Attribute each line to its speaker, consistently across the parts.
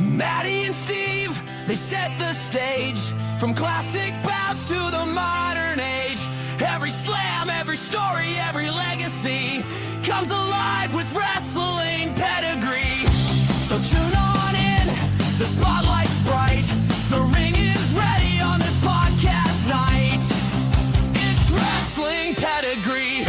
Speaker 1: Maddie and Steve, they set the stage. From classic bouts to the modern age. Every slam, every story, every legacy comes alive with wrestling pedigree. So tune on in, the spotlight's bright. The ring is ready on this podcast night. It's wrestling pedigree.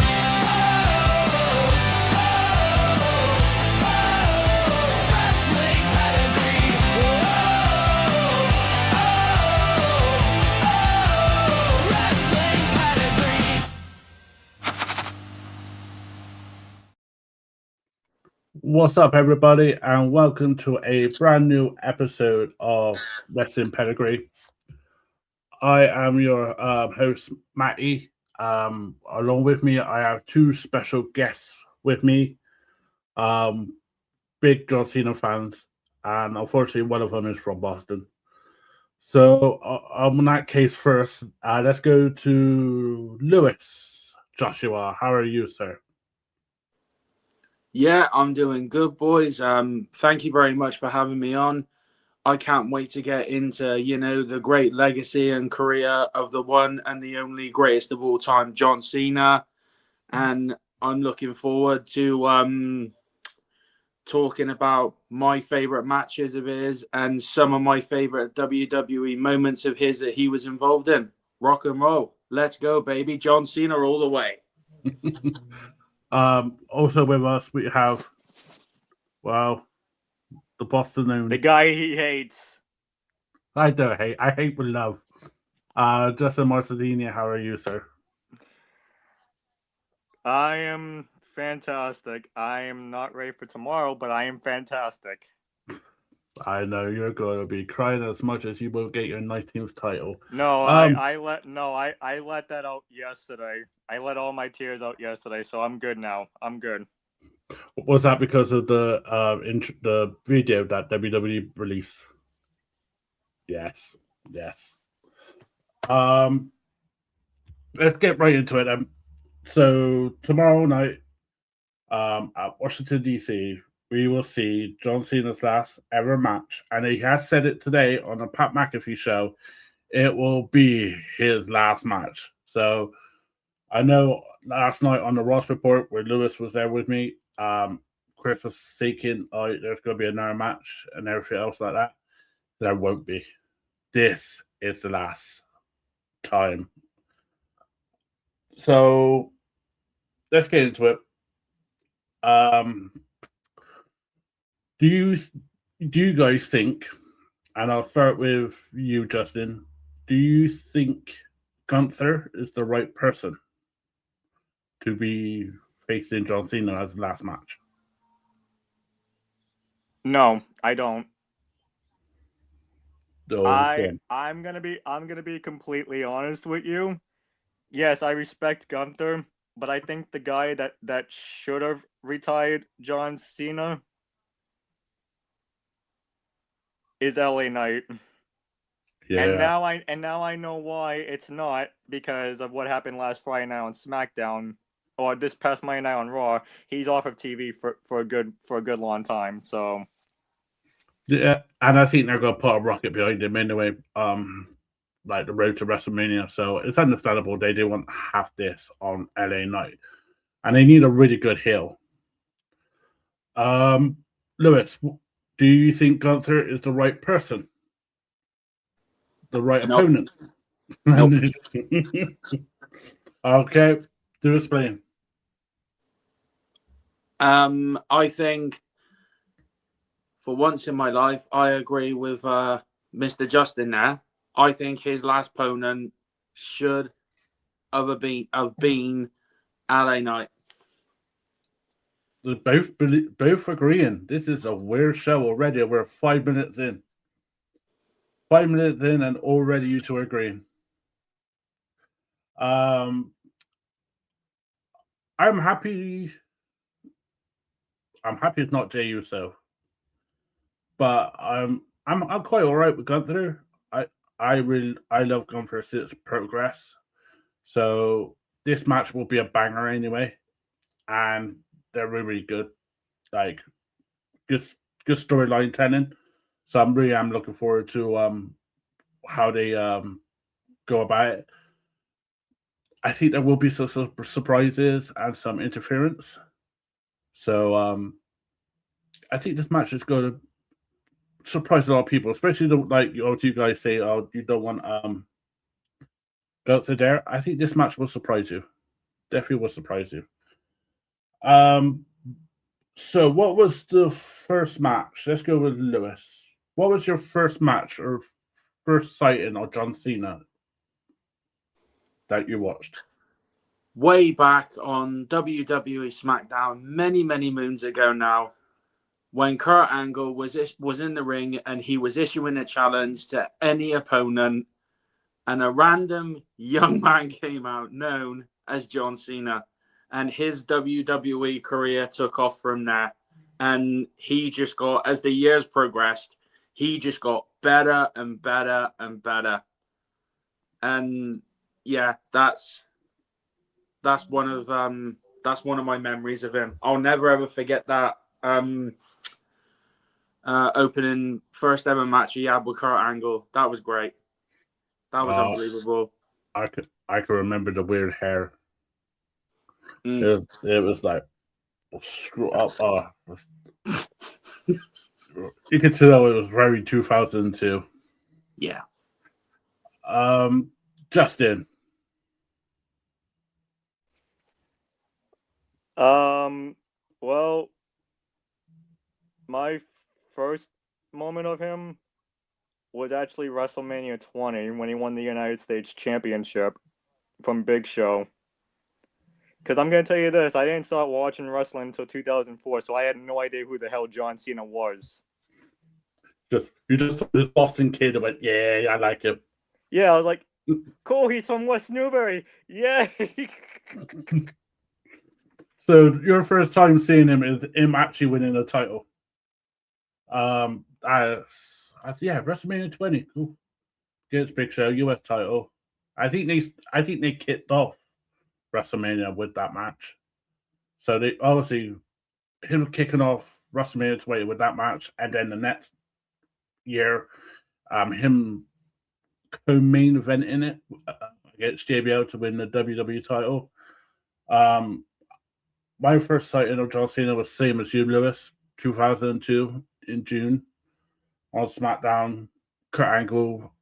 Speaker 2: What's up, everybody, and welcome to a brand new episode of Wrestling Pedigree. I am your host, Matty. Along with me, I have two special guests with me, big John Cena fans, and unfortunately, one of them is from Boston. So, in that case, first, let's go to Lewis. Joshua, how are you, sir?
Speaker 3: Yeah, I'm doing good, boys. Thank you very much for having me on. I can't wait to get into, the great legacy and career of the one and the only greatest of all time, John Cena. And I'm looking forward to talking about my favorite matches of his and some of my favorite WWE moments of his that he was involved in. Rock and roll. Let's go, baby. John Cena all the way.
Speaker 2: Also with us, we have, the Boston only.
Speaker 4: The guy he hates.
Speaker 2: I don't hate. I hate with love. Justin Martellini, how are you, sir?
Speaker 4: I am fantastic. I am not ready for tomorrow, but I am fantastic.
Speaker 2: I know you're going to be crying as much as you will get your 19th title.
Speaker 4: No, I let that out yesterday. I let all my tears out yesterday, so I'm good now. I'm good.
Speaker 2: Was that because of the video that WWE released? Yes. Let's get right into it. So tomorrow night, at Washington DC, we will see John Cena's last ever match, and he has said it today on the Pat McAfee show. It will be his last match. So I know last night on the Ross Report, where Lewis was there with me, Chris was seeking, there's going to be another match and everything else like that. There won't be. This is the last time. So let's get into it. Do you guys think, and I'll start with you, Justin, do you think Gunther is the right person to be facing John Cena as the last match?
Speaker 4: No, I don't.
Speaker 2: I'm
Speaker 4: gonna be completely honest with you. Yes, I respect Gunther, but I think the guy that should have retired John Cena is LA Knight.
Speaker 2: Yeah.
Speaker 4: And now I know why it's not, because of what happened last Friday night on SmackDown, or this past Monday night on Raw. He's off of TV for a good long time. So
Speaker 2: yeah, and I think they're gonna put a rocket behind him anyway. Like the road to WrestleMania, so it's understandable they do want half this on LA Knight, and they need a really good heel. Lewis, do you think Gunther is the right person? The right opponent?
Speaker 3: Nope.
Speaker 2: Okay, do explain.
Speaker 3: I think for once in my life, I agree with Mr. Justin there. I think his last opponent should have been LA Knight.
Speaker 2: They're both agreeing. This is a weird show already. We're 5 minutes in. 5 minutes in, and already you two are agreeing. I'm happy. I'm happy it's not Jey Uso, but I'm quite all right with Gunther. I love Gunther since Progress, so this match will be a banger anyway, and they're really good, like good storyline telling. So I'm looking forward to how they go about it. I think there will be some surprises and some interference. So I think this match is going to surprise a lot of people, especially like you guys say, oh, you don't want Gunther there. I think this match will surprise you. Definitely will surprise you. So what was the first match? Let's go with Lewis. What was your first match or first sighting of John Cena that you watched?
Speaker 3: Way back on WWE SmackDown, many, many moons ago now, when Kurt Angle was in the ring and he was issuing a challenge to any opponent, and a random young man came out known as John Cena, and his WWE career took off from there. And he just got, as the years progressed, he just got better and better and better. And yeah, that's one of my memories of him. I'll never ever forget that opening first ever match he had with Kurt Angle. That was great. That was unbelievable.
Speaker 2: I could remember the weird hair.
Speaker 3: Mm.
Speaker 2: It was like screw up. You could tell it was very 2002.
Speaker 3: Yeah.
Speaker 2: Justin.
Speaker 4: Well, my first moment of him was actually WrestleMania 20 when he won the United States Championship from Big Show. Because I'm going to tell you this, I didn't start watching wrestling until 2004, so I had no idea who the hell John Cena was.
Speaker 2: You just this Boston kid that went, yeah, I like him.
Speaker 4: Yeah, I was like, cool, he's from West Newbury. Yay!
Speaker 2: So your first time seeing him is him actually winning a title. WrestleMania 20, cool. Against Big Show, US title. I think they kicked off WrestleMania with that match. So they obviously him kicking off WrestleMania 20 with that match, and then the next year, him co-main eventing it against JBL to win the WWE title. My first sighting of John Cena was same as you, Lewis, 2002 in June on SmackDown. Kurt Angle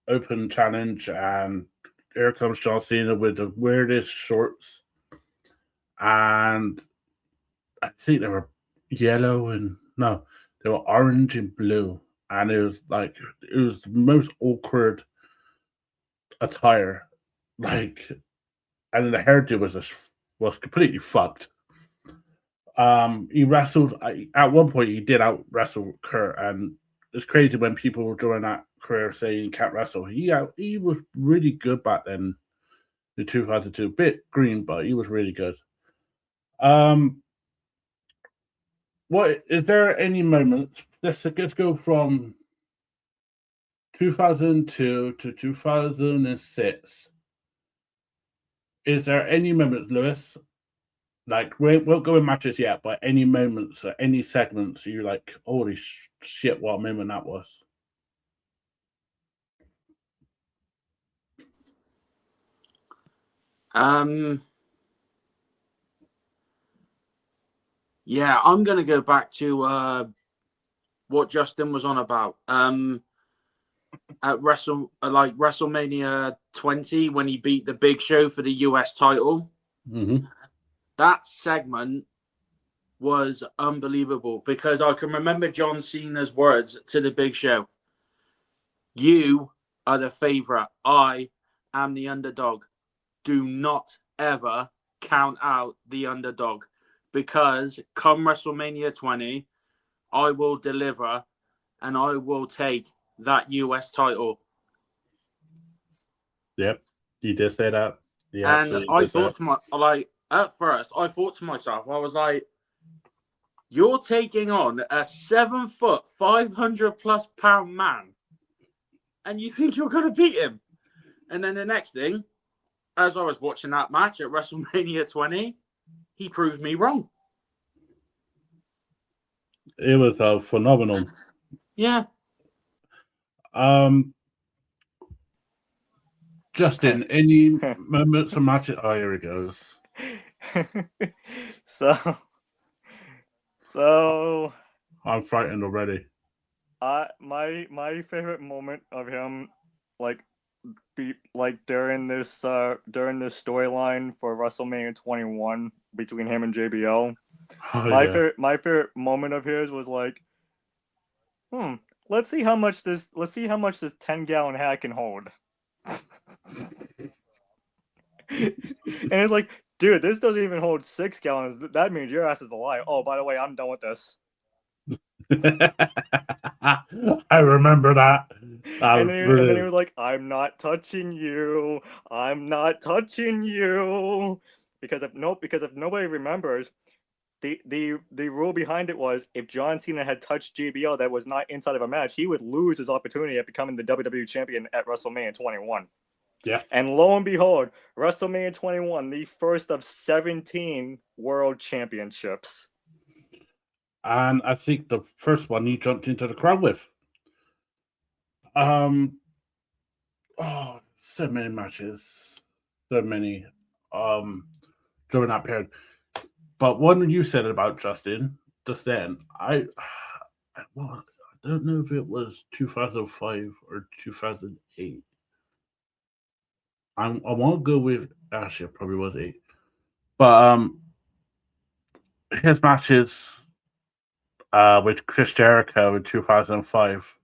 Speaker 2: open challenge, and here comes John Cena with the weirdest shorts, and I think they were yellow and no, they were orange and blue, and it was the most awkward attire, and then the hairdo was completely fucked. He wrestled at one point. He did out wrestle Kurt, and it's crazy when people during that career say he can't wrestle. He was really good back then. The 2002, bit green, but he was really good. What is there any moments? Let's go from 2002 to 2006. Is there any moments, Lewis? Like, we won't go in matches yet, but any moments or any segments you're like, holy shit, what a moment that was.
Speaker 3: Yeah, I'm gonna go back to what Justin was on about. At WrestleMania 20 when he beat the Big Show for the US title.
Speaker 2: Mm-hmm.
Speaker 3: That segment was unbelievable because I can remember John Cena's words to the Big Show. You are the favorite. I am the underdog. Do not ever count out the underdog because come WrestleMania 20, I will deliver and I will take that US title.
Speaker 2: Yep, you did say that.
Speaker 3: Yeah, and I thought at first, I thought to myself, I was like, you're taking on a 7 foot, 500+ pound man, and you think you're going to beat him? And then the next thing, as I was watching that match at WrestleMania 20, he proved me wrong.
Speaker 2: It was phenomenal.
Speaker 3: Yeah.
Speaker 2: Justin, any moments or matches? Oh, here he goes.
Speaker 4: So
Speaker 2: I'm frightened already.
Speaker 4: my favorite moment of him, like during this storyline for WrestleMania 21 between him and JBL.
Speaker 2: Oh,
Speaker 4: My
Speaker 2: yeah.
Speaker 4: favorite moment of his was like, let's see how much this 10-gallon hat can hold. And it's like, dude, this doesn't even hold 6 gallons. That means your ass is alive. Oh, by the way, I'm done with this.
Speaker 2: I remember that.
Speaker 4: And then he was like, I'm not touching you. I'm not touching you. Because if nobody remembers, the rule behind it was if John Cena had touched JBL that was not inside of a match, he would lose his opportunity at becoming the WWE champion at WrestleMania 21.
Speaker 2: Yeah.
Speaker 4: And lo and behold, WrestleMania 21, the first of 17 world championships.
Speaker 2: And I think the first one he jumped into the crowd with. So many matches. So many during that period. But one you said about Justin just then, I don't know if it was 2005 or 2008. I want to go with actually it probably was 8. But his matches with Chris Jericho in 2005,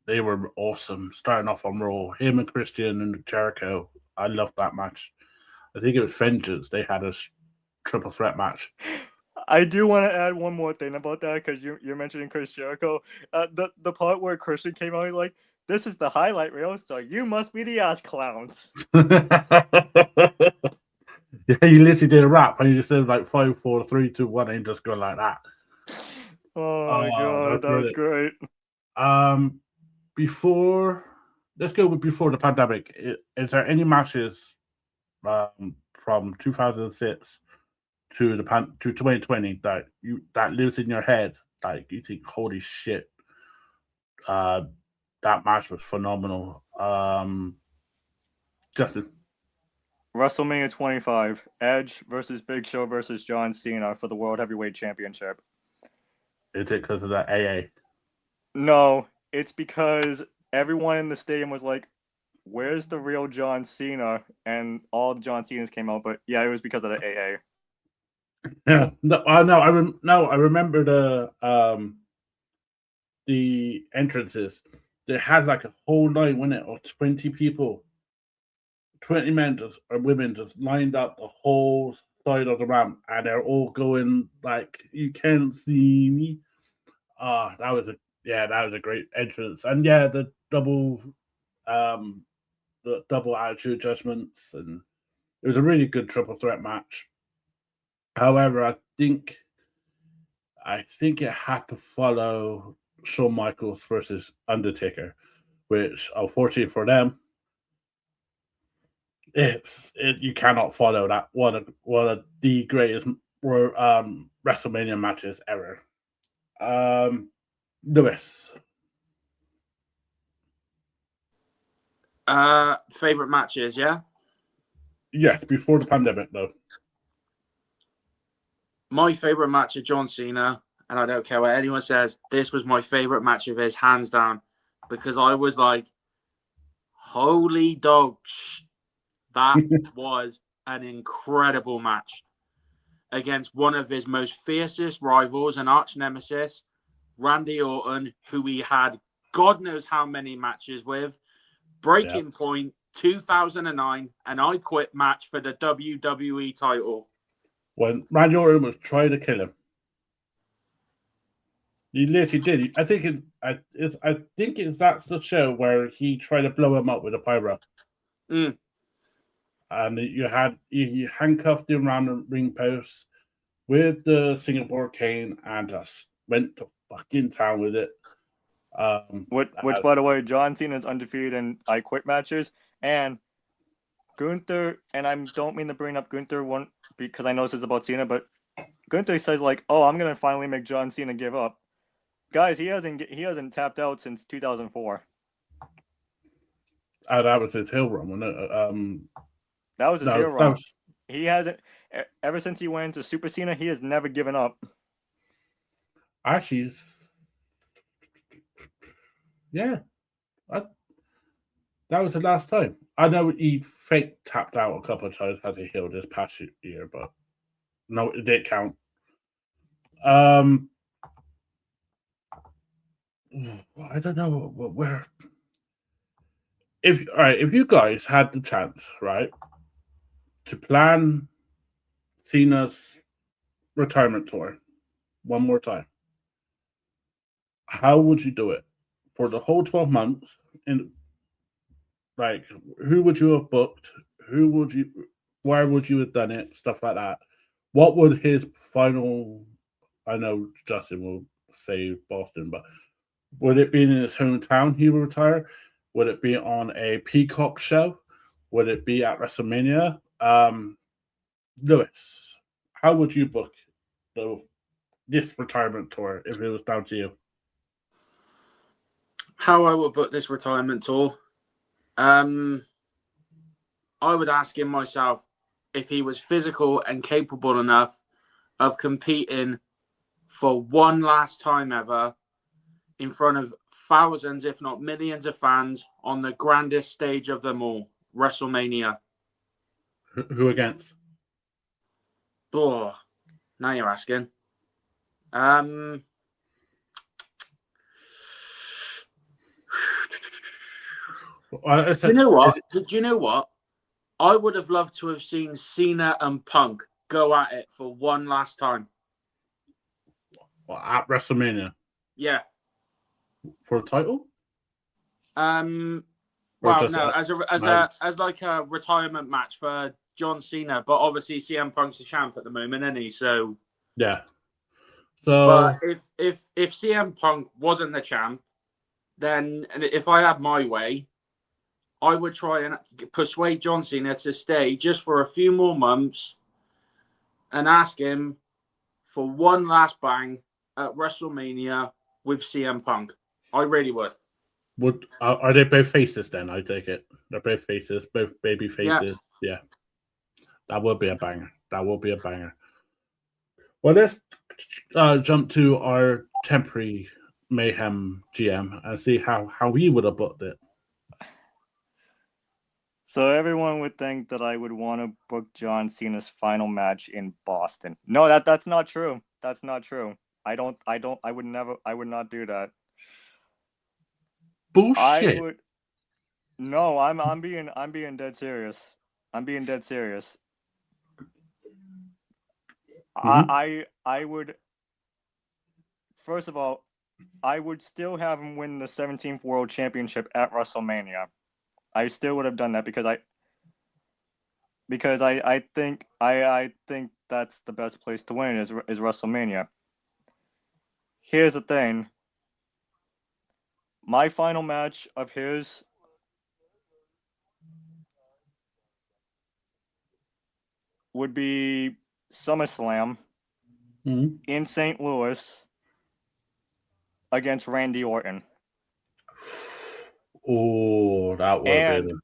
Speaker 2: they were awesome. Starting off on Raw, him and Christian and Jericho, I loved that match. I think it was Vengeance. They had a triple threat match.
Speaker 4: I do want to add one more thing about that because you're mentioning Chris Jericho. The part where Christian came out, he's like, "This is the highlight reel, so you must be the ass clowns."
Speaker 2: Yeah, you literally did a rap and you just said like 5, 4, 3, 2, 1, and just go like that.
Speaker 4: Oh my god, that was great.
Speaker 2: Before, let's go with before the pandemic. Is there any matches from 2006 to to 2020 that lives in your head? Like you think, holy shit, that match was phenomenal. Justin.
Speaker 4: WrestleMania 25, Edge versus Big Show versus John Cena for the World Heavyweight Championship.
Speaker 2: Is it because of that AA?
Speaker 4: No, it's because everyone in the stadium was like, "Where's the real John Cena?" And all John Cenas came out, but yeah, it was because of the AA.
Speaker 2: Yeah, no, I remember the entrances. They had like a whole line, wasn't it, of 20 people, 20 men or women just lined up the whole side of the ramp, and they're all going like, "You can't see me." That was a great entrance, and yeah, um, the double attitude judgments, and it was a really good triple threat match. However, I think it had to follow Shawn Michaels versus Undertaker, which unfortunately for them, you cannot follow that one of the greatest WrestleMania matches ever. Lewis.
Speaker 3: Favorite matches, yeah?
Speaker 2: Yes, before the pandemic though.
Speaker 3: My favorite match of John Cena, and I don't care what anyone says, this was my favorite match of his, hands down, because I was like, holy dogs, that was an incredible match against one of his most fiercest rivals and arch nemesis, Randy Orton, who he had God knows how many matches with. Breaking Point 2009, an I Quit match for the WWE title.
Speaker 2: When Randy Orton was trying to kill him. He literally did. I think that's the show where he tried to blow him up with a pyro.
Speaker 3: Mm.
Speaker 2: And you handcuffed him around the ring post with the Singapore cane and just went to fucking town with it.
Speaker 4: Which by the way, John Cena is undefeated in I Quit matches, and Gunther, and I don't mean to bring up Gunther one because I know this is about Cena, but Gunther says like, "Oh, I'm gonna finally make John Cena give up." Guys, he hasn't tapped out since 2004.
Speaker 2: That was his heel run, wasn't it?
Speaker 4: That was his
Speaker 2: No,
Speaker 4: heel
Speaker 2: that
Speaker 4: run.
Speaker 2: was
Speaker 4: He hasn't ever since he went into Super Cena. He has never given up.
Speaker 2: actually, yeah. That was the last time. I know he fake tapped out a couple of times as a heel this past year, but no, it did count. I don't know where. If you guys had the chance, right, to plan Cena's retirement tour one more time, how would you do it for the whole 12 months? And like, who would you have booked? Who would you? Where would you have done it? Stuff like that. What would his final? I know Justin will say Boston, but would it be in his hometown he would retire? Would it be on a Peacock show? Would it be at WrestleMania? Lewis, how would you book this retirement tour if it was down to you?
Speaker 3: How I would book this retirement tour? I would ask him myself if he was physical and capable enough of competing for one last time ever in front of thousands, if not millions of fans on the grandest stage of them all, WrestleMania.
Speaker 2: Who against?
Speaker 3: Oh, now you're asking. Do you know what? Do you know what? I would have loved to have seen Cena and Punk go at it for one last time.
Speaker 2: At WrestleMania?
Speaker 3: Yeah.
Speaker 2: For the title?
Speaker 3: Well, no, as like a retirement match for John Cena, but obviously CM Punk's the champ at the moment, isn't he? So
Speaker 2: yeah. So,
Speaker 3: but if CM Punk wasn't the champ, then and if I had my way, I would try and persuade John Cena to stay just for a few more months and ask him for one last bang at WrestleMania with CM Punk. I really would.
Speaker 2: Are they both faces then? I take it. They're both faces, both baby faces. Yeah. That will be a banger. That will be a banger. Well, let's jump to our temporary Mayhem GM and see how we would have booked it.
Speaker 4: So everyone would think that I would want to book John Cena's final match in Boston. No, that's not true. That's not true. I would not do that.
Speaker 2: Bullshit.
Speaker 4: No, I'm being dead serious. I'm being dead serious.
Speaker 2: Mm-hmm.
Speaker 4: I would, first of all, I would still have him win the 17th World Championship at WrestleMania. I still would have done that because I think that's the best place to win is WrestleMania. Here's the thing. My final match of his would be SummerSlam in St. Louis against Randy Orton.
Speaker 2: Oh, that would have been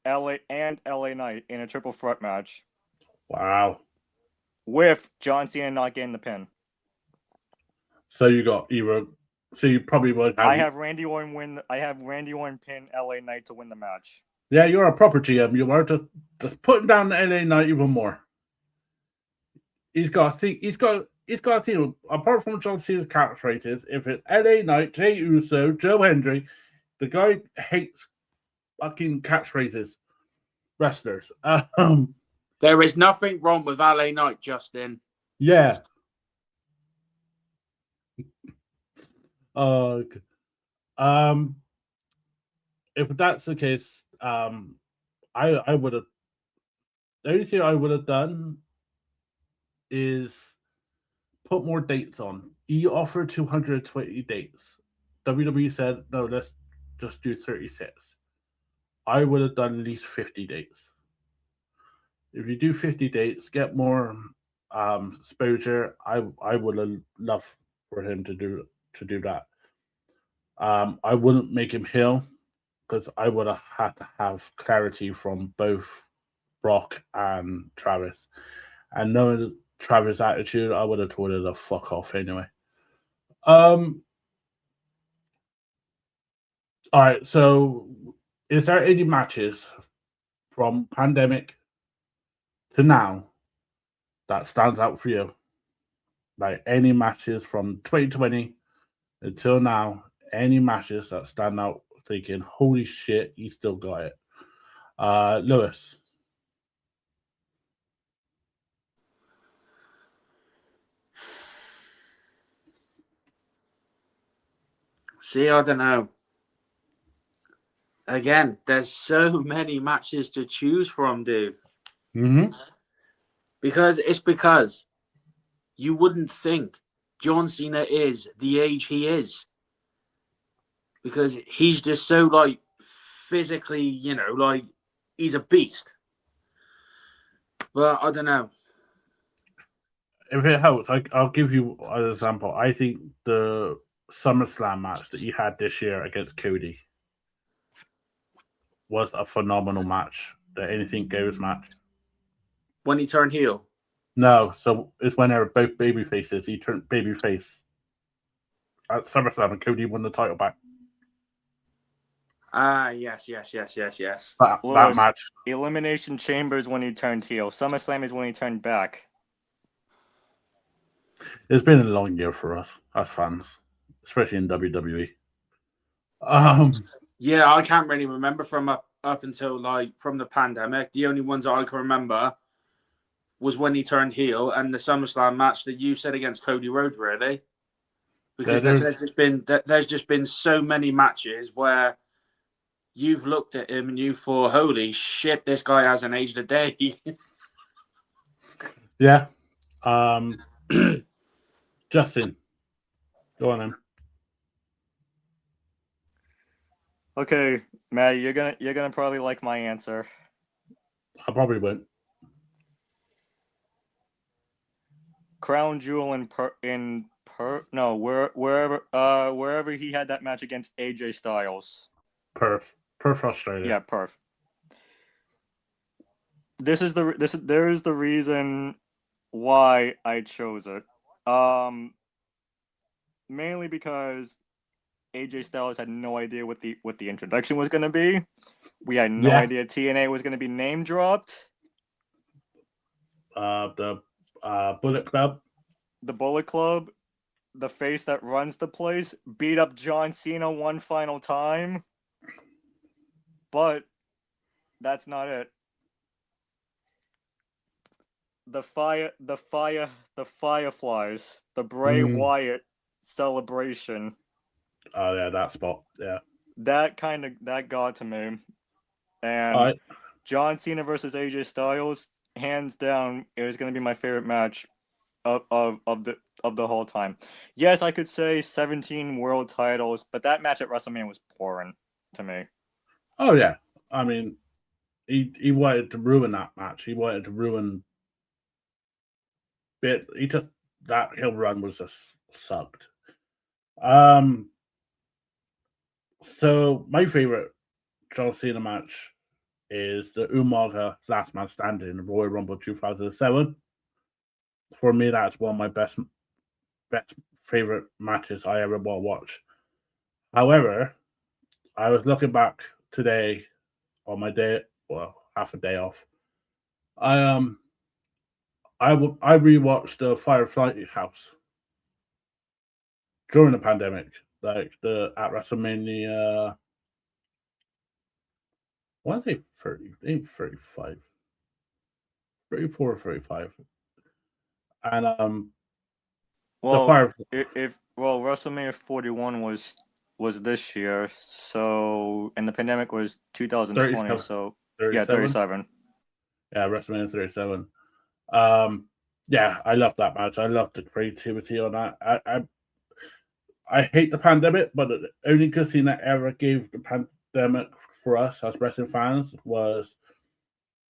Speaker 4: LA Knight in a triple threat match.
Speaker 2: Wow.
Speaker 4: With John Cena not getting the pin.
Speaker 2: So you got either. So you probably would have.
Speaker 4: I have Randy Orton pin LA Knight to win the match.
Speaker 2: Yeah, you're a proper GM. You are just putting down the LA Knight even more. He's got to think. He's got to think. Apart from John Cena's catchphrases, if it's LA Knight, Jey Uso, Joe Hendry, the guy hates fucking catchphrases. Wrestlers.
Speaker 3: There is nothing wrong with LA Knight, Justin.
Speaker 2: Yeah. If that's the case, I would have. The only thing I would have done is put more dates on. He offered 220 dates. WWE said, no, let's just do 36. I would have done at least 50 dates. If you do 50 dates, get more exposure. I would have loved for him to do that. I wouldn't make him heel because I would have had to have clarity from both Brock and Travis. And knowing Travis' attitude, I would have told her to fuck off anyway. All right, so is there any matches from pandemic to now that stands out for you? Like any matches from 2020 until now, any matches that stand out thinking, holy shit, he still got it. Lewis.
Speaker 3: See, I don't know. Again, there's so many matches to choose from, dude.
Speaker 2: Mm-hmm.
Speaker 3: Because you wouldn't think John Cena is the age he is. Because he's just so like physically, like he's a beast. But I don't know.
Speaker 2: If it helps, I'll give you an example. I think the SummerSlam match that you had this year against Cody was a phenomenal match. The anything goes match.
Speaker 3: When he turned heel.
Speaker 2: No, so it's when they were both baby faces. He turned baby face at SummerSlam and Cody won the title back.
Speaker 3: Yes.
Speaker 2: That
Speaker 4: Lewis,
Speaker 2: match.
Speaker 4: Elimination Chambers when he turned heel. SummerSlam is when he turned back.
Speaker 2: It's been a long year for us as fans, especially in WWE.
Speaker 3: Yeah, I can't really remember from up until like from the pandemic. The only ones I can remember was when he turned heel and the SummerSlam match that you said against Cody Rhodes, really. Because
Speaker 2: Yeah,
Speaker 3: there's just been so many matches where you've looked at him and you thought, holy shit, this guy hasn't aged a day.
Speaker 2: yeah. Justin, go on then.
Speaker 4: Okay, Maddie, you're gonna probably like my answer.
Speaker 2: I probably won't.
Speaker 4: Crown Jewel wherever he had that match against AJ Styles.
Speaker 2: Perth, Australia.
Speaker 4: Yeah, Perth. There is the reason why I chose it. Mainly because AJ Styles had no idea what the introduction was going to be. We had no idea TNA was going to be name dropped.
Speaker 2: The Bullet Club.
Speaker 4: The Bullet Club, the face that runs the place, beat up John Cena one final time. But that's not it. The Fireflies, the Bray Wyatt celebration.
Speaker 2: Oh yeah, that spot. Yeah.
Speaker 4: That got to me. And John Cena versus AJ Styles, hands down, it was going to be my favorite match of the whole time. Yes, I could say 17 world titles, but that match at WrestleMania was boring to me.
Speaker 2: Oh yeah, I mean, he wanted to ruin that match. He wanted to ruin. That hill run was just sucked. So my favorite John Cena match is the Umaga Last Man Standing in Royal Rumble 2007. For me, that's one of my best favorite matches I ever want to watch. However, I was looking back today on my day, half a day off. I rewatched the Firefly House during the pandemic, like at WrestleMania. I want to say 30, I think 35, 34 or 35. And
Speaker 4: WrestleMania 41 was this year, so and the pandemic was 2020,
Speaker 2: 37.
Speaker 4: so
Speaker 2: 37?
Speaker 4: Yeah, 37.
Speaker 2: Yeah, WrestleMania 37. Yeah, I love that match. I love the creativity on that. I hate the pandemic, but the only good thing that ever gave the pandemic for us as wrestling fans was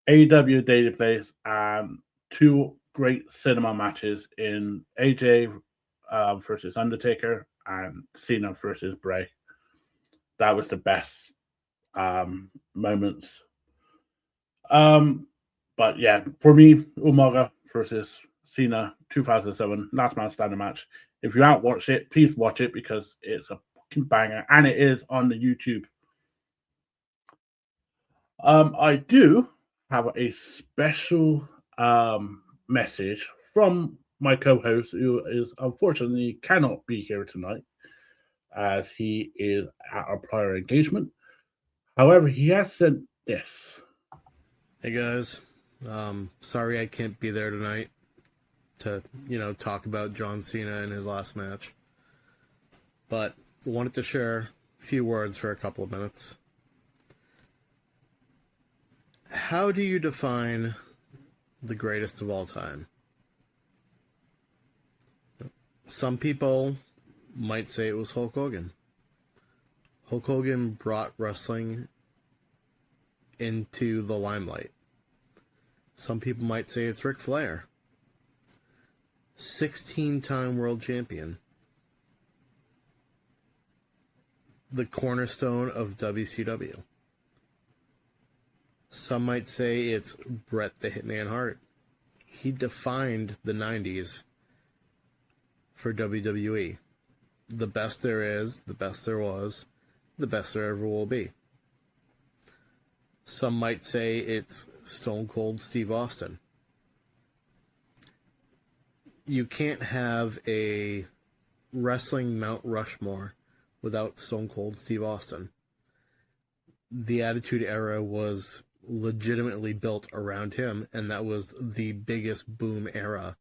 Speaker 2: AEW Daily Place and two great cinema matches in AJ versus Undertaker and Cena versus Bray. that was the best moments. But yeah, for me, Umaga versus Cena 2007 last man standing match. If you haven't watched it, please watch it because it's a fucking banger and it is on the YouTube. I do have a special message from my co-host who is unfortunately cannot be here tonight as he is at a prior engagement. However, he has sent this.
Speaker 5: Hey guys, sorry I can't be there tonight to, talk about John Cena and his last match. But wanted to share a few words for a couple of minutes. How do you define the greatest of all time? Some people might say it was Hulk Hogan. Hulk Hogan brought wrestling into the limelight. Some people might say it's Ric Flair. 16-time world champion. The cornerstone of WCW. Some might say it's Bret the Hitman Hart. He defined the 90s for WWE. The best there is, the best there was, the best there ever will be. Some might say it's Stone Cold Steve Austin. You can't have a wrestling Mount Rushmore without Stone Cold Steve Austin. The Attitude Era was legitimately built around him, and that was the biggest boom era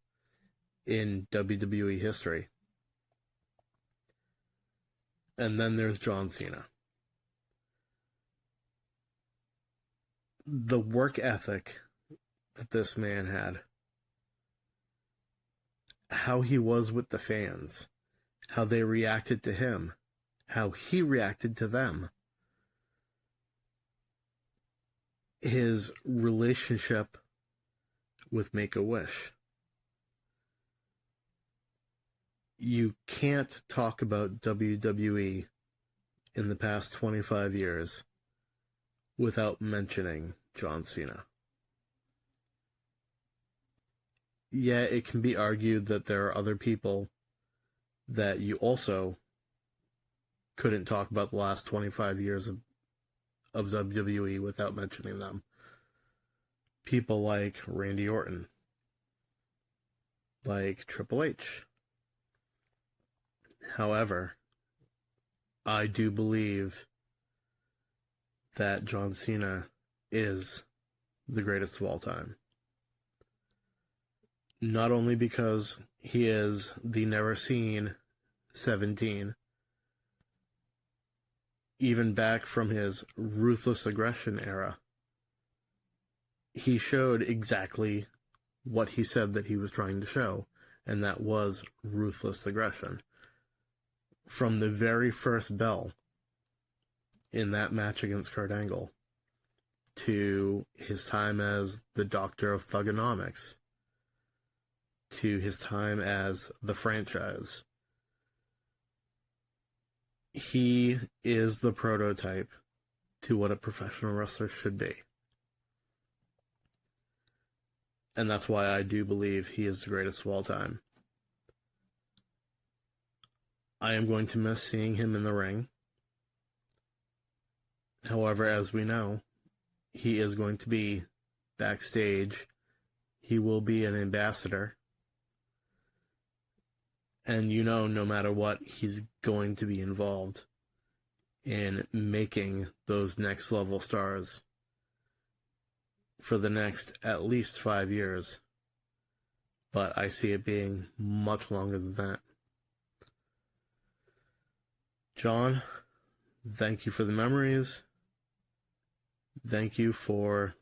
Speaker 5: in WWE history. And then there's John Cena. The work ethic that this man had, how he was with the fans, how they reacted to him, how he reacted to them, his relationship with Make-A-Wish. You can't talk about WWE in the past 25 years without mentioning John Cena. Yeah, it can be argued that there are other people that you also couldn't talk about the last 25 years of WWE without mentioning them. People like Randy Orton, like Triple H. However, I do believe that John Cena is the greatest of all time. Not only because he is the never seen 17, even back from his ruthless aggression era, he showed exactly what he said that he was trying to show, and that was ruthless aggression. From the very first bell in that match against Kurt Angle, to his time as the Doctor of Thugonomics, to his time as the Franchise, he is the prototype to what a professional wrestler should be. And that's why I do believe he is the greatest of all time. I am going to miss seeing him in the ring. However, as we know, he is going to be backstage. He will be an ambassador. And no matter what, he's going to be involved in making those next level stars for the next at least 5 years. But I see it being much longer than that. John, thank you for the memories. Thank you for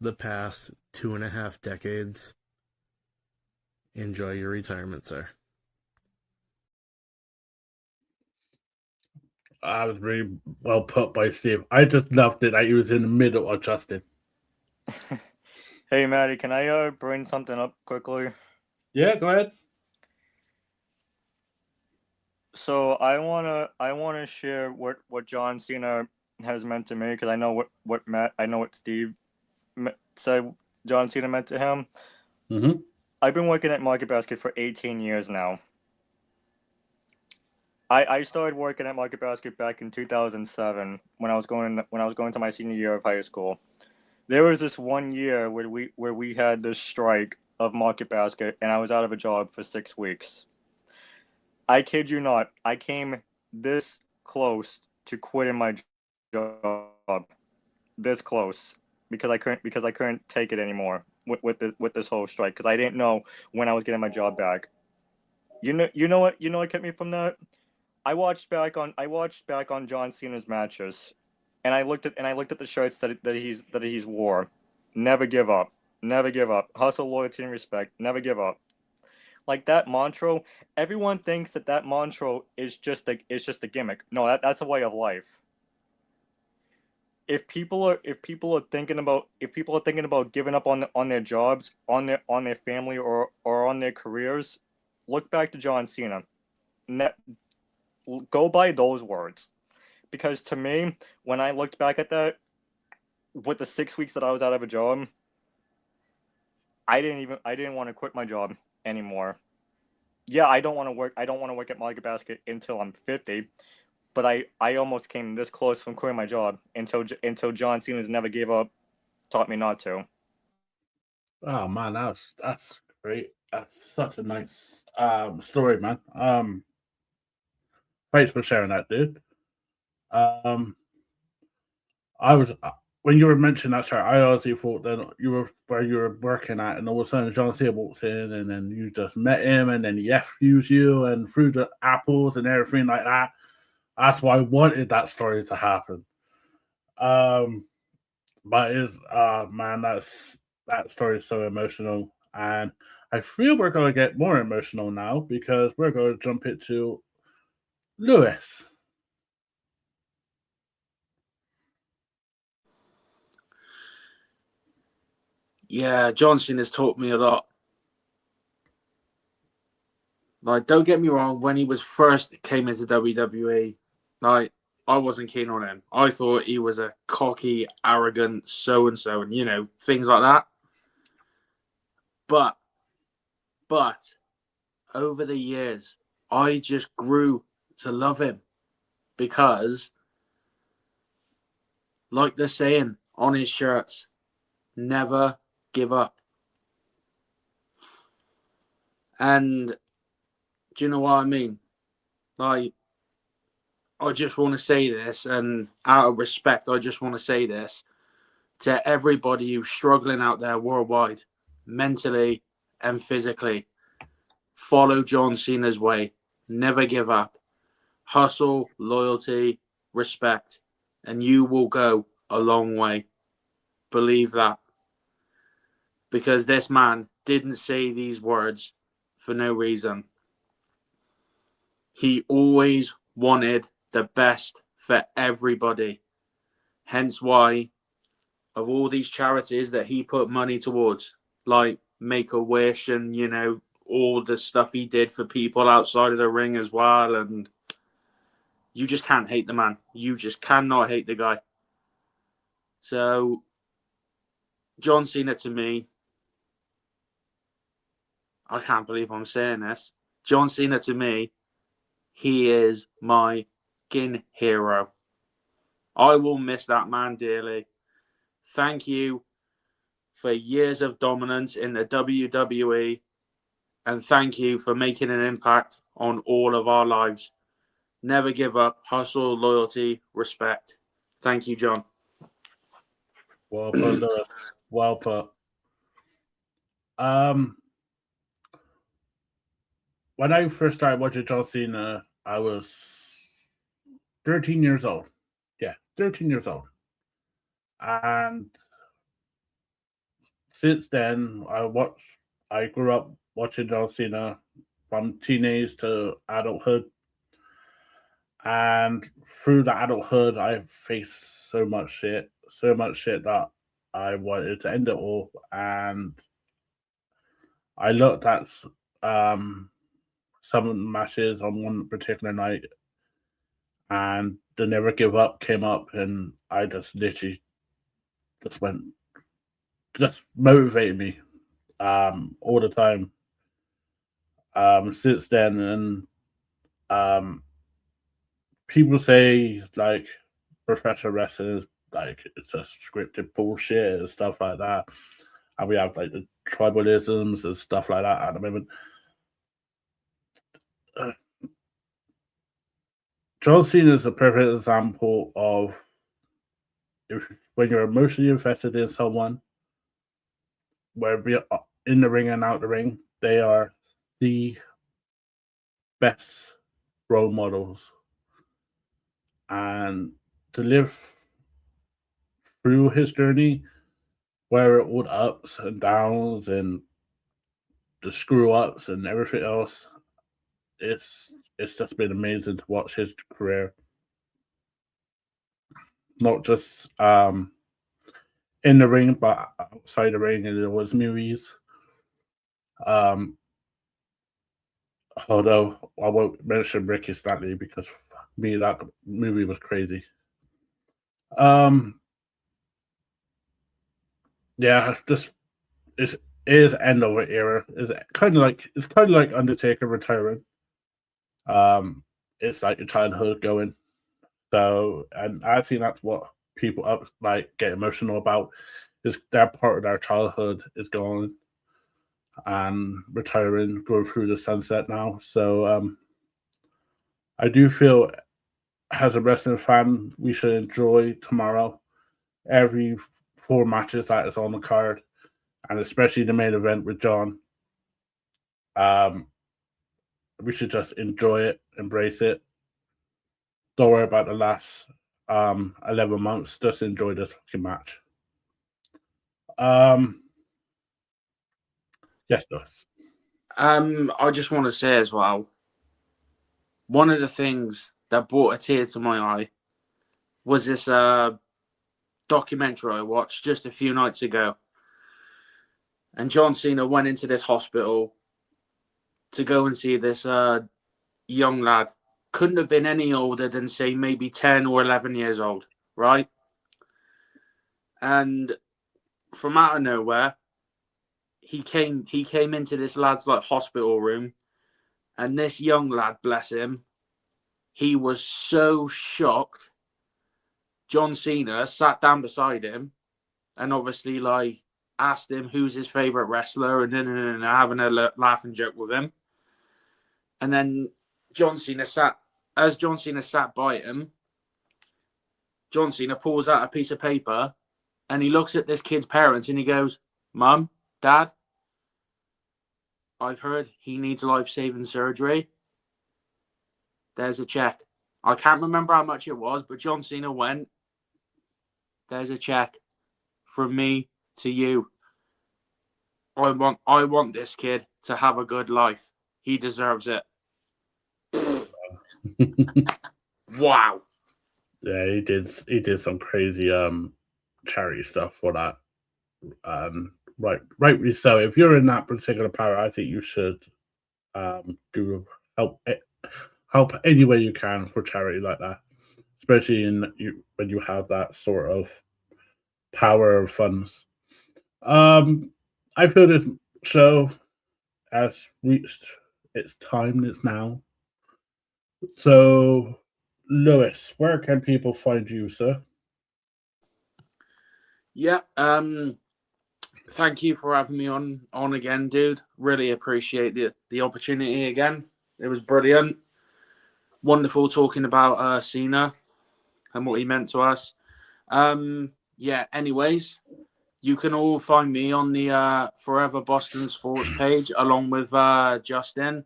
Speaker 5: the past 2.5 decades. Enjoy your retirement, sir.
Speaker 2: I was really well put by Steve. I just loved it that he was in the middle of Justin.
Speaker 4: Hey, Maddie, can I bring something up quickly?
Speaker 2: Yeah, go ahead.
Speaker 4: So I wanna share what John Cena has meant to me because I know what Steve said John Cena meant to him.
Speaker 2: Mm-hmm.
Speaker 4: I've been working at Market Basket for 18 years now. I started working at Market Basket back in 2007 when I was going to my senior year of high school. There was this one year where we had this strike of Market Basket and I was out of a job for 6 weeks. I kid you not, I came this close to quitting my job. This close because I couldn't take it anymore with this whole strike because I didn't know when I was getting my job back. You know what kept me from that? I watched back on John Cena's matches, and I looked at the shirts that he's wore. Never give up, never give up. Hustle, loyalty, and respect. Never give up. Like that mantra, everyone thinks that mantra is just a gimmick. No, that's a way of life. If people are thinking about giving up on their jobs, on their family or on their careers, look back to John Cena. Ne- go by those words because to me, when I looked back at that, with the 6 weeks that I was out of a job, I didn't want to quit my job anymore. Yeah, I don't want to work at Market Basket until I'm 50, but I almost came this close from quitting my job until John Cena's never gave up, taught me not to.
Speaker 2: Oh man, that's great. That's such a nice story, man. Thanks for sharing that, dude. Um, I was when you were mentioning that story, I honestly thought that you were where you were working at, and all of a sudden John Cena walks in, and then you just met him, and then he FUs you and threw the apples and everything like that. That's why I wanted that story to happen. Um, but is man, that story is so emotional, and I feel we're going to get more emotional now because we're going to jump into Lewis.
Speaker 3: Yeah, John Cena's taught me a lot. Like, don't get me wrong, when he was first came into WWE, like, I wasn't keen on him. I thought he was a cocky, arrogant so and so, and things like that. But, but over the years, I just grew to love him because, like they're saying on his shirts, never give up. And do you know what I mean? Like, I just want to say this, and out of respect, I just want to say this to everybody who's struggling out there worldwide, mentally and physically. Follow John Cena's way. Never give up. Hustle, loyalty, respect, and you will go a long way. Believe that. Because this man didn't say these words for no reason. He always wanted the best for everybody. Hence why, of all these charities that he put money towards, like Make a Wish and, all the stuff he did for people outside of the ring as well. And you just can't hate the man. You just cannot hate the guy. So, John Cena to me, I can't believe I'm saying this. John Cena to me, he is my fucking hero. I will miss that man dearly. Thank you for years of dominance in the WWE, and thank you for making an impact on all of our lives. Never give up. Hustle, loyalty, respect. Thank you, John.
Speaker 2: Well put, Lewis. Well put. Um, when I first started watching John Cena, I was 13 years old. Yeah, 13 years old. And since then, I grew up watching John Cena from teenage to adulthood. And through the adulthood, I faced so much shit that I wanted to end it all. And I looked at um, some matches on one particular night, and the Never Give Up came up, and I just literally just motivated me all the time since then. And um, people say like professional wrestling is like it's just scripted bullshit and stuff like that, and we have like the tribalisms and stuff like that at the moment. John Cena is a perfect example of when you're emotionally invested in someone, whether in the ring and out the ring, they are the best role models. And to live through his journey, where all the ups and downs and the screw ups and everything else, it's just been amazing to watch his career. Not just in the ring, but outside the ring and in his movies. Um, although I won't mention Ricky Stanley because me that movie was crazy. Yeah, this is end of an era. It's kind of like Undertaker retiring. It's like your childhood going. So, and I think that's what people up like get emotional about is that part of their childhood is gone and retiring, going through the sunset now. So, I do feel as a wrestling fan, we should enjoy tomorrow. Every four matches that is on the card, and especially the main event with John. Um, we should just enjoy it, embrace it. Don't worry about the last 11 months. Just enjoy this fucking match. Yes, Doris.
Speaker 3: I just want to say as well, one of the things that brought a tear to my eye was this documentary I watched just a few nights ago. And John Cena went into this hospital to go and see this young lad. Couldn't have been any older than, say, maybe 10 or 11 years old, right? And from out of nowhere, he came into this lad's like hospital room, and this young lad, bless him, he was so shocked. John Cena sat down beside him and obviously like asked him who's his favorite wrestler and then having a laugh and joke with him. And then John Cena sat by him, John Cena pulls out a piece of paper and he looks at this kid's parents and he goes, "Mum, Dad, I've heard he needs life-saving surgery. There's a check." I can't remember how much it was, but John Cena went, "There's a check from me to you. I want this kid to have a good life. He deserves it." Wow.
Speaker 2: Yeah, he did some crazy charity stuff for that. Rightly so. If you're in that particular power, I think you should do help any way you can for charity like that, especially when you have that sort of power of funds. I feel this show has reached its time. It's now. So, Lewis, where can people find you, sir?
Speaker 3: Yeah. Thank you for having me on again, dude. Really appreciate the opportunity again. It was brilliant. Wonderful talking about Cena and what he meant to us. Yeah, anyways, you can all find me on the Forever Boston Sports page along with Justin,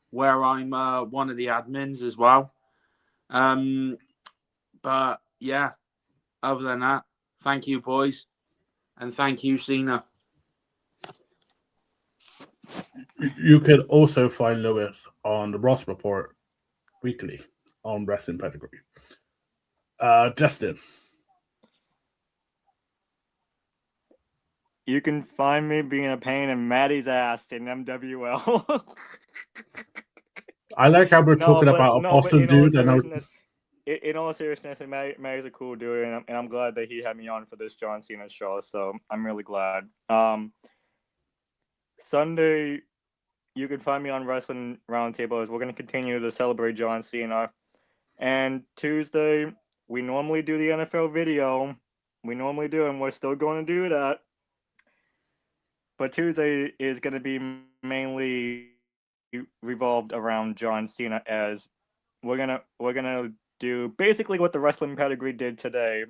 Speaker 3: where I'm one of the admins as well. But yeah, other than that, thank you, boys. And thank you, Cena.
Speaker 2: You can also find Lewis on the Ross Report weekly on Wrestling Pedigree. Justin.
Speaker 4: You can find me being a pain in Maddie's ass in MWL.
Speaker 2: I like how we're talking about a Boston dude.
Speaker 4: In all seriousness, Maggie's a cool dude, and I'm glad that he had me on for this John Cena show. So I'm really glad. Sunday, you can find me on Wrestling Roundtable as we're going to continue to celebrate John Cena. And Tuesday, we normally do the NFL video. We normally do, and we're still going to do that. But Tuesday is going to be mainly revolved around John Cena, as we're gonna do basically what the Wrestling Pedigree did today,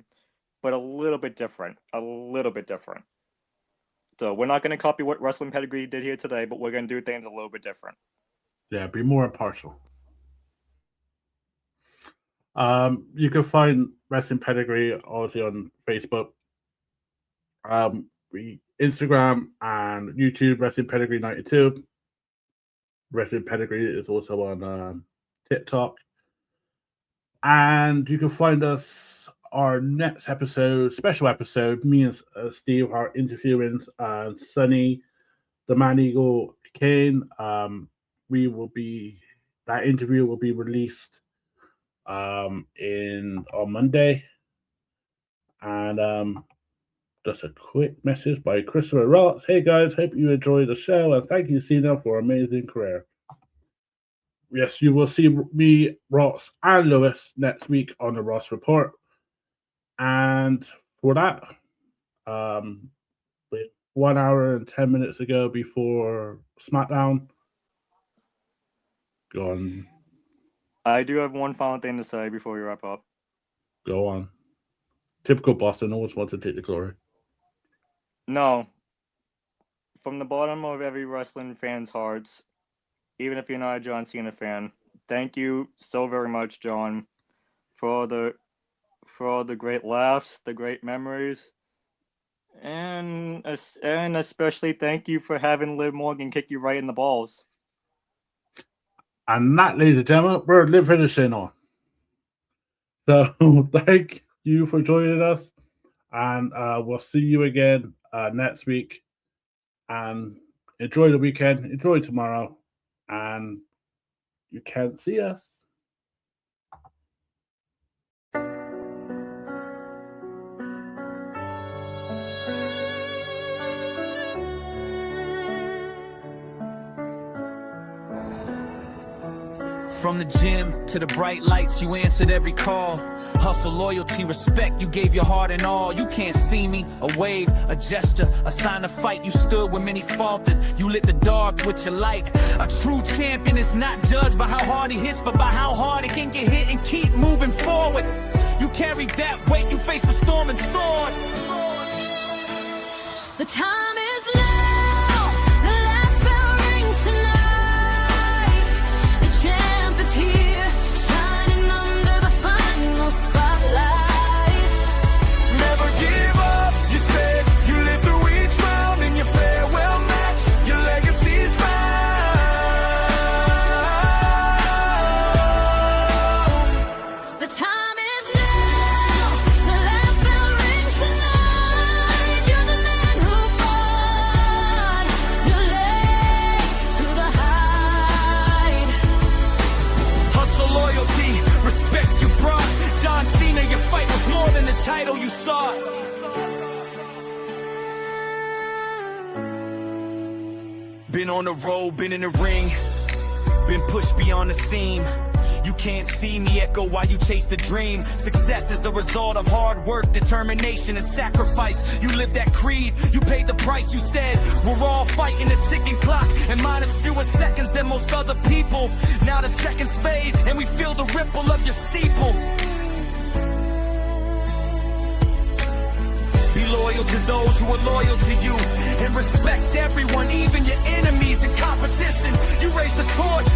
Speaker 4: but a little bit different. So we're not going to copy what Wrestling Pedigree did here today, but we're going to do things a little bit different.
Speaker 2: Yeah, be more impartial. You can find Wrestling Pedigree obviously on Facebook, Instagram and YouTube. Wrestling Pedigree 92. Wrestling Pedigree is also on TikTok, and you can find us our next episode, special episode. Me and Steve are interviewing Sonny, the Man Eagle Kane. That interview will be released on Monday, and just a quick message by Christopher Ross. Hey guys, hope you enjoyed the show, and thank you, Cena, for an amazing career. Yes, you will see me, Ross, and Lewis next week on the Ross Report. And for that, 1 hour and 10 minutes ago before SmackDown. Go on.
Speaker 4: I do have one final thing to say before we wrap up.
Speaker 2: Go on. Typical Boston, always wants to take the glory.
Speaker 4: No. From the bottom of every wrestling fan's hearts, even if you're not a John Cena fan, thank you so very much, John, for all the great laughs, the great memories, and especially thank you for having Liv Morgan kick you right in the balls.
Speaker 2: And that, ladies and gentlemen, we're finishing on. So thank you for joining us, and we'll see you again next week. And enjoy the weekend, enjoy tomorrow, and you can't see us.
Speaker 1: From the gym to the bright lights, you answered every call. Hustle, loyalty, respect, you gave your heart and all. You can't see me, a wave, a gesture, a sign of fight. You stood when many faltered, you lit the dark with your light. A true champion is not judged by how hard he hits, but by how hard he can get hit and keep moving forward. You carried that weight, you faced the storm and soared.
Speaker 6: The time is now, the last bell rings tonight. The champ is here, shining under the final spotlight.
Speaker 1: Never give up, you said you lived through each round in your farewell match. Your legacy's found.
Speaker 6: The time is now, the last bell rings tonight. You're the man who fought your legs to the hide.
Speaker 1: Hustle, loyalty, respect you brought. John Cena, your fight was more than the title you sought. Been on the road, been in the ring, been pushed beyond the seam. You can't see me echo while you chase the dream. Success is the result of hard work, determination, and sacrifice. You lived that creed, you paid the price. You said, we're all fighting a ticking clock, and mine is fewer seconds than most other people. Now the seconds fade, and we feel the ripple of your steeple. Be loyal to those who are loyal to you, and respect everyone, even your enemies and competition. You raised the torch,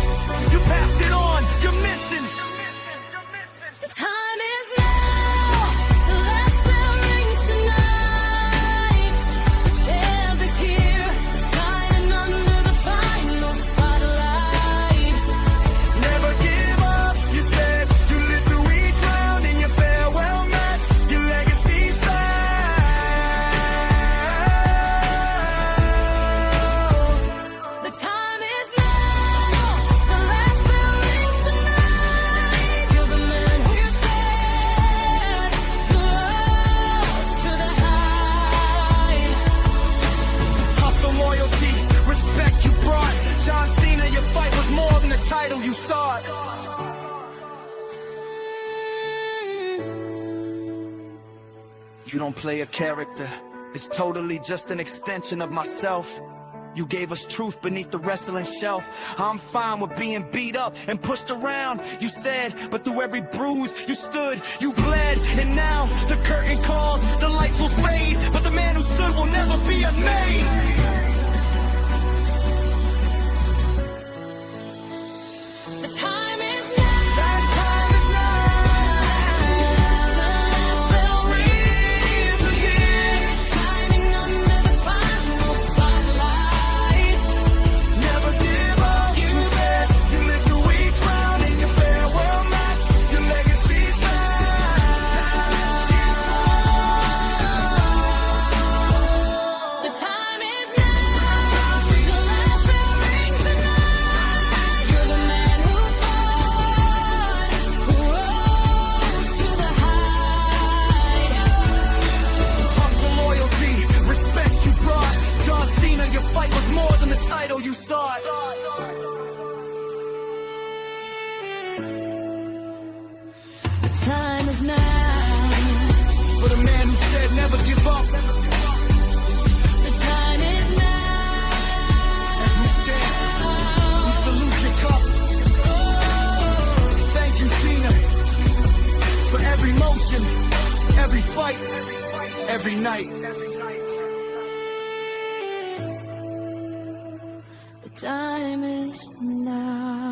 Speaker 1: you passed it on, your mission.
Speaker 6: The time is now, the last bell rings tonight. The champ is here, shining under the final spotlight.
Speaker 1: Never give up, you said you lived through each round in your farewell match. Your legacy's found.
Speaker 6: The time is now, the last bell
Speaker 7: You don't play a character. It's totally just an extension of myself. You gave us truth beneath the wrestling shelf. I'm fine with being beat up and pushed around, you said, but through every bruise you stood, you bled. And now the curtain calls, the lights will fade, but the man who stood will never be unmade.
Speaker 6: The time is now.
Speaker 7: That time is now.
Speaker 6: The last bell rings again, shining under the final spotlight.
Speaker 7: Never give up, you said. You lived through each round in your farewell match. Your legacy's
Speaker 6: The time is now. The last bell rings tonight. You're the man who fought, who rose to the height.
Speaker 7: hustle, loyalty, respect you brought. John Cena, your fight was more than the title you sought.
Speaker 6: The time is now.
Speaker 7: For the man who said never give up.
Speaker 6: The time is now.
Speaker 7: As we stand, we salute your cup. Thank you, Cena, for every motion, every fight, every night.
Speaker 6: The time is now.